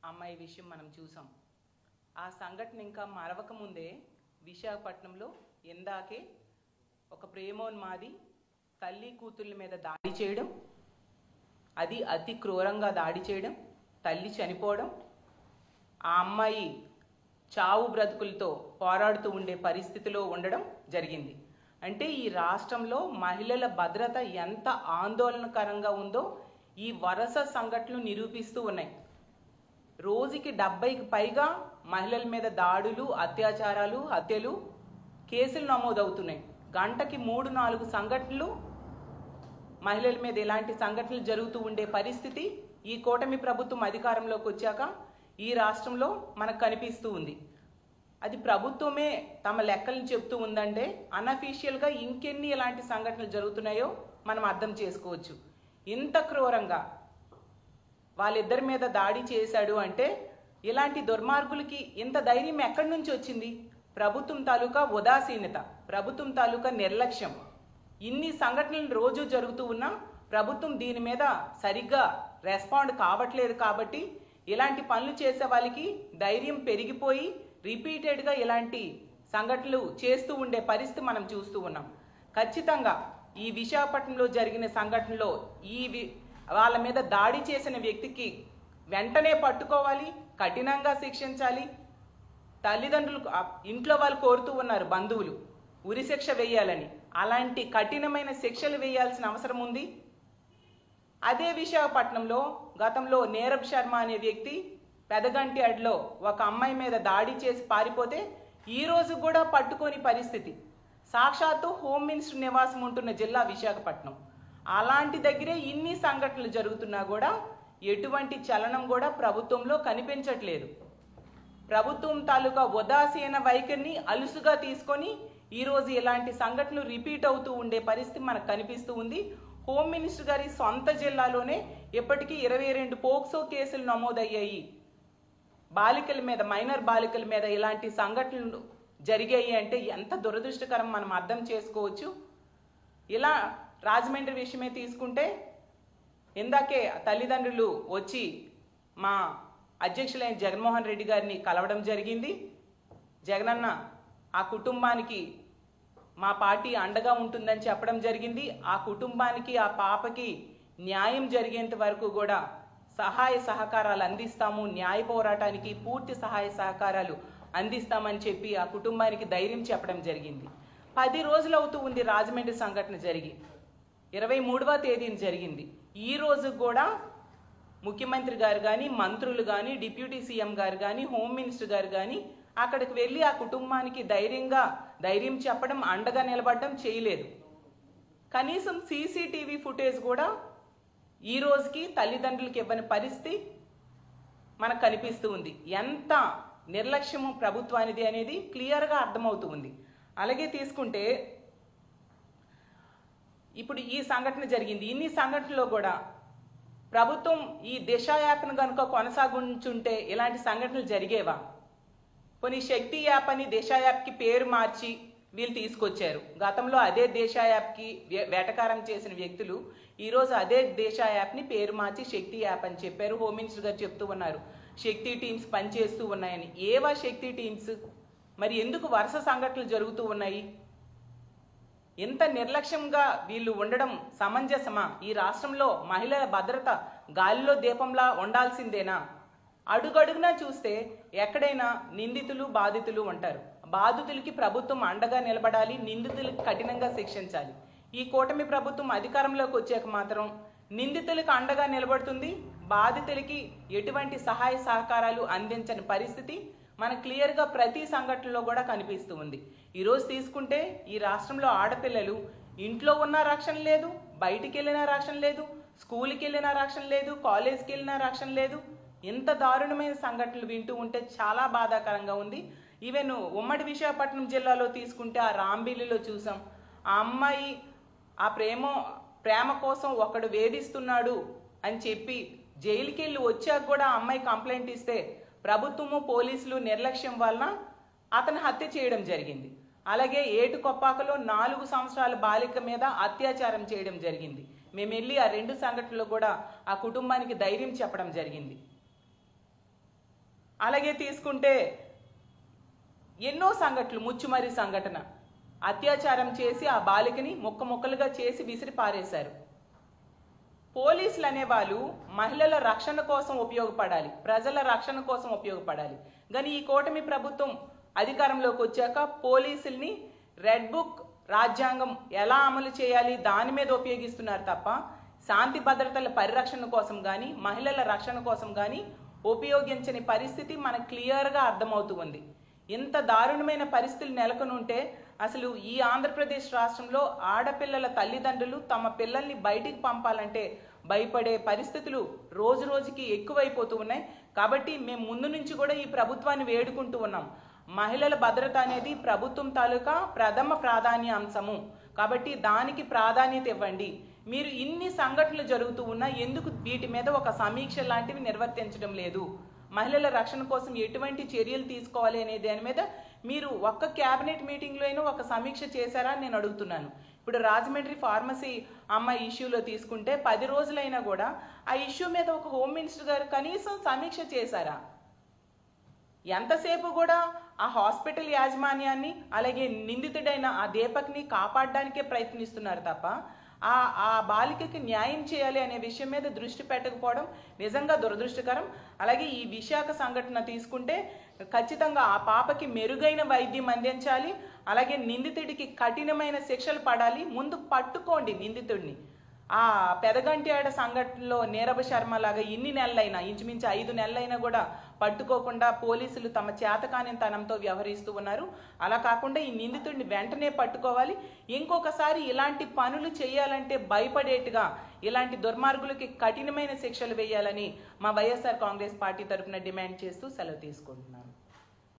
అమ్మాయి విషయం మనం చూసాం. ఆ సంఘటన ఇంకా మరవక ముందే విశాఖపట్నంలో ఎందాకే ఒక ప్రేమోన్మాది తల్లి కూతుళ్ళ మీద దాడి చేయడం, అది అతి క్రూరంగా దాడి చేయడం, తల్లి చనిపోవడం, ఆ అమ్మాయి చావు బ్రతుకులతో పోరాడుతూ ఉండే పరిస్థితిలో ఉండడం జరిగింది. అంటే ఈ రాష్ట్రంలో మహిళల భద్రత ఎంత ఆందోళనకరంగా ఉందో ఈ వరుస సంఘటనలు నిరూపిస్తూ ఉన్నాయి. రోజుకి 70కి పైగా మహిళల మీద దాడులు, అత్యాచారాలు, హత్యలు కేసులు నమోదవుతున్నాయి. గంటకి 3-4 సంఘటనలు మహిళల మీద ఇలాంటి సంఘటనలు జరుగుతూ ఉండే పరిస్థితి ఈ కూటమి ప్రభుత్వం అధికారంలోకి వచ్చాక ఈ రాష్ట్రంలో మనకు కనిపిస్తూ ఉంది. అది ప్రభుత్వమే తమ లెక్కలను చెప్తూ ఉందంటే అన్అఫీషియల్గా ఇంకెన్ని ఇలాంటి సంఘటనలు జరుగుతున్నాయో మనం అర్థం చేసుకోవచ్చు. ఇంత క్రూరంగా వాళ్ళిద్దరి మీద దాడి చేశాడు అంటే ఇలాంటి దుర్మార్గులకి ఇంత ధైర్యం ఎక్కడి నుంచి వచ్చింది? ప్రభుత్వం తాలూకా ఉదాసీనత, ప్రభుత్వం తాలూకా నిర్లక్ష్యం. ఇన్ని సంఘటనలు రోజు జరుగుతూ ఉన్నా ప్రభుత్వం దీని మీద సరిగ్గా రెస్పాండ్ కావట్లేదు. కాబట్టి ఇలాంటి పనులు చేసే వాళ్ళకి ధైర్యం పెరిగిపోయి రిపీటెడ్గా ఇలాంటి సంఘటనలు చేస్తూ ఉండే పరిస్థితి మనం చూస్తూ ఉన్నాం. ఖచ్చితంగా ఈ విశాఖపట్నంలో జరిగిన సంఘటనలో వాళ్ళ మీద దాడి చేసిన వ్యక్తికి వెంటనే పట్టుకోవాలి, కఠినంగా శిక్షించాలి. తల్లిదండ్రులు, ఇంట్లో వాళ్ళు కోరుతూ ఉన్నారు బంధువులు ఉరిశిక్ష వేయాలని. అలాంటి కఠినమైన శిక్షలు వేయాల్సిన అవసరం ఉంది. అదే విశాఖపట్నంలో గతంలో నీరబ్ శర్మ అనే వ్యక్తి పెదగంటి అడ్లో ఒక అమ్మాయి మీద దాడి చేసి పారిపోతే ఈ రోజు కూడా పట్టుకోని పరిస్థితి. సాక్షాత్తు హోమ్ మినిస్టర్ నివాసం ఉంటున్న జిల్లా విశాఖపట్నం. అలాంటి దగ్గరే ఇన్ని సంఘటనలు జరుగుతున్నా కూడా ఎటువంటి చలనం కూడా ప్రభుత్వంలో కనిపించట్లేదు. ప్రభుత్వం తాలూకా ఉదాసీన వైఖరిని అలుసుగా తీసుకొని ఈరోజు ఇలాంటి సంఘటనలు రిపీట్ అవుతూ ఉండే పరిస్థితి మనకు కనిపిస్తూ ఉంది. హోమ్ మినిస్టర్ గారి సొంత జిల్లాలోనే ఇప్పటికీ 22 పోక్సో కేసులు నమోదయ్యాయి. బాలికల మీద, మైనర్ బాలికల మీద ఇలాంటి సంఘటనలు జరిగాయి అంటే ఎంత దురదృష్టకరం మనం అర్థం చేసుకోవచ్చు. ఇలా రాజమండ్రి విషయమే తీసుకుంటే ఇందాకే తల్లిదండ్రులు వచ్చి మా అధ్యక్షులైన జగన్మోహన్ రెడ్డి గారిని కలవడం జరిగింది. జగనన్న ఆ కుటుంబానికి మా పార్టీ అండగా ఉంటుందని చెప్పడం జరిగింది. ఆ కుటుంబానికి, ఆ పాపకి న్యాయం జరిగేంత వరకు కూడా సహాయ సహకారాలు అందిస్తాము, న్యాయ పోరాటానికి పూర్తి సహాయ సహకారాలు అందిస్తామని చెప్పి ఆ కుటుంబానికి ధైర్యం చెప్పడం జరిగింది. 10 రోజులు అవుతూ ఉంది రాజమండ్రి సంఘటన జరిగి. 23వ తేదీన జరిగింది. ఈ రోజు కూడా ముఖ్యమంత్రి గారు కానీ, మంత్రులు కానీ, డిప్యూటీ సీఎం గారు కానీ, హోమ్ మినిస్టర్ గారు కానీ అక్కడికి వెళ్ళి ఆ కుటుంబానికి ధైర్యం చెప్పడం, అండగా నిలబడడం చేయలేదు. కనీసం సీసీటీవీ ఫుటేజ్ కూడా ఈ రోజుకి తల్లిదండ్రులకి ఇవ్వని పరిస్థితి మనకు కనిపిస్తూ ఉంది. ఎంత నిర్లక్ష్యము ప్రభుత్వానిది అనేది క్లియర్గా అర్థమవుతూ ఉంది. అలాగే తీసుకుంటే ఇప్పుడు ఈ సంఘటన జరిగింది. ఇన్ని సంఘటనలో కూడా ప్రభుత్వం ఈ దిశ యాప్ను కనుక కొనసాగించుంటే ఇలాంటి సంఘటనలు జరిగేవా? కొన్ని శక్తి యాప్ అని దిశ యాప్కి పేరు మార్చి వీళ్ళు తీసుకొచ్చారు. గతంలో అదే దిశ యాప్కి వేటకారం చేసిన వ్యక్తులు ఈరోజు అదే దిశ యాప్ని పేరు మార్చి శక్తి యాప్ అని చెప్పారు. హోమ్ మినిస్టర్ గారు చెప్తూ ఉన్నారు శక్తి టీమ్స్ పనిచేస్తూ ఉన్నాయని. ఏవా శక్తి టీమ్స్? మరి ఎందుకు వరుస సంఘటనలు జరుగుతూ ఉన్నాయి? ఎంత నిర్లక్ష్యంగా వీళ్ళు ఉండడం సమంజసమా? ఈ రాష్ట్రంలో మహిళల భద్రత గాలిలో దీపంలా ఉండాల్సిందేనా? అడుగడుగునా చూస్తే ఎక్కడైనా నిందితులు, బాధితులు ఉంటారు. బాధితులకి ప్రభుత్వం అండగా నిలబడాలి, నిందితులకి కఠినంగా శిక్షించాలి. ఈ కూటమి ప్రభుత్వం అధికారంలోకి వచ్చాక మాత్రం నిందితులకు అండగా నిలబడుతుంది, బాధితులకి ఎటువంటి సహాయ సహకారాలు అందించని పరిస్థితి మనకు క్లియర్గా ప్రతి సంఘటనలో కూడా కనిపిస్తూ ఉంది. ఈరోజు తీసుకుంటే ఈ రాష్ట్రంలో ఆడపిల్లలు ఇంట్లో ఉన్న రక్షణ లేదు, బయటికి వెళ్ళిన రక్షణ లేదు, స్కూల్కి వెళ్ళిన రక్షణ లేదు, కాలేజ్కి వెళ్ళిన రక్షణ లేదు. ఇంత దారుణమైన సంఘటనలు వింటూ ఉంటే చాలా బాధాకరంగా ఉంది. ఈవెన్ ఉమ్మడి విశాఖపట్నం జిల్లాలో తీసుకుంటే ఆ రాంబిల్లిలో చూసాం. ఆ అమ్మాయి ఆ ప్రేమ కోసం ఒకడు వేధిస్తున్నాడు అని చెప్పి జైలుకి వెళ్ళి వచ్చాక కూడా ఆ అమ్మాయి కంప్లైంట్ ఇస్తే ప్రభుత్వము, పోలీసులు నిర్లక్ష్యం వలన అతను హత్య చేయడం జరిగింది. అలాగే ఏటుకొప్పాకలో 4 సంవత్సరాల బాలిక మీద అత్యాచారం చేయడం జరిగింది. మేము వెళ్ళి ఆ 2 సంఘటనలు కూడా ఆ కుటుంబానికి ధైర్యం చెప్పడం జరిగింది. అలాగే తీసుకుంటే ఎన్నో సంఘటనలు, ముచ్చుమరి సంఘటన, అత్యాచారం చేసి ఆ బాలికని ముక్కలుగా చేసి విసిరి పారేశారు. పోలీసులు అనేవాళ్ళు మహిళల రక్షణ కోసం ఉపయోగపడాలి, ప్రజల రక్షణ కోసం ఉపయోగపడాలి. కానీ ఈ కూటమి ప్రభుత్వం అధికారంలోకి వచ్చాక పోలీసుల్ని రెడ్ బుక్ రాజ్యాంగం ఎలా అమలు చేయాలి దాని మీద ఉపయోగిస్తున్నారు తప్ప శాంతి భద్రతల పరిరక్షణ కోసం కానీ మహిళల రక్షణ కోసం కానీ ఉపయోగించని పరిస్థితి మనకు క్లియర్గా అర్థమవుతూ ఉంది. ఇంత దారుణమైన పరిస్థితులు నెలకొని ఉంటే అసలు ఈ ఆంధ్రప్రదేశ్ రాష్ట్రంలో ఆడపిల్లల తల్లిదండ్రులు తమ పిల్లల్ని బయటికి పంపాలంటే భయపడే పరిస్థితులు రోజు రోజుకి ఎక్కువైపోతూ ఉన్నాయి. కాబట్టి మేము ముందు నుంచి కూడా ఈ ప్రభుత్వాన్ని వేడుకుంటూ ఉన్నాం. మహిళల భద్రత అనేది ప్రభుత్వం తాలూకా ప్రథమ ప్రాధాన్య అంశము. కాబట్టి దానికి ప్రాధాన్యత ఇవ్వండి. మీరు ఇన్ని సంఘటనలు జరుగుతూ ఉన్నా ఎందుకు వీటి మీద ఒక సమీక్ష లాంటివి నిర్వర్తించడం లేదు? మహిళల రక్షణ కోసం ఎటువంటి చర్యలు తీసుకోవాలి అనే దాని మీద మీరు ఒక్క క్యాబినెట్ మీటింగ్లో అయినా ఒక సమీక్ష చేశారా అని నేను అడుగుతున్నాను. ఇప్పుడు రాజమండ్రి ఫార్మసీ అమ్మాయి ఇష్యూలో తీసుకుంటే 10 రోజులైనా కూడా ఆ ఇష్యూ మీద ఒక హోమ్ మినిస్టర్ గారు కనీసం సమీక్ష చేశారా? ఎంతసేపు కూడా ఆ హాస్పిటల్ యాజమాన్యాన్ని అలాగే నిందితుడైన ఆ దీపక్ని కాపాడడానికే ప్రయత్నిస్తున్నారు తప్ప ఆ బాలికకి న్యాయం చేయాలి అనే విషయం మీద దృష్టి పెట్టకపోవడం నిజంగా దురదృష్టకరం. అలాగే ఈ విశాఖ సంఘటన తీసుకుంటే ఖచ్చితంగా ఆ పాపకి మెరుగైన వైద్యం అందించాలి. అలాగే నిందితుడికి కఠినమైన శిక్షలు పడాలి. ముందు పట్టుకోండి నిందితుడిని. ఆ పెదగంట్యాడ సంఘటనలో నీరబ్ శర్మ లాగా ఇన్ని నెలలైనా, ఇంచుమించు 5 నెలలైనా కూడా పట్టుకోకుండా పోలీసులు తమ చేతకానితనంతో వ్యవహరిస్తూ ఉన్నారు. అలా కాకుండా ఈ నిందితుడిని వెంటనే పట్టుకోవాలి. ఇంకొకసారి ఇలాంటి పనులు చేయాలంటే భయపడేట్టుగా ఇలాంటి దుర్మార్గులకి కఠినమైన శిక్షలు వేయాలని మా వైఎస్ఆర్ కాంగ్రెస్ పార్టీ తరఫున డిమాండ్ చేస్తూ సెలవు తీసుకుంటున్నాను.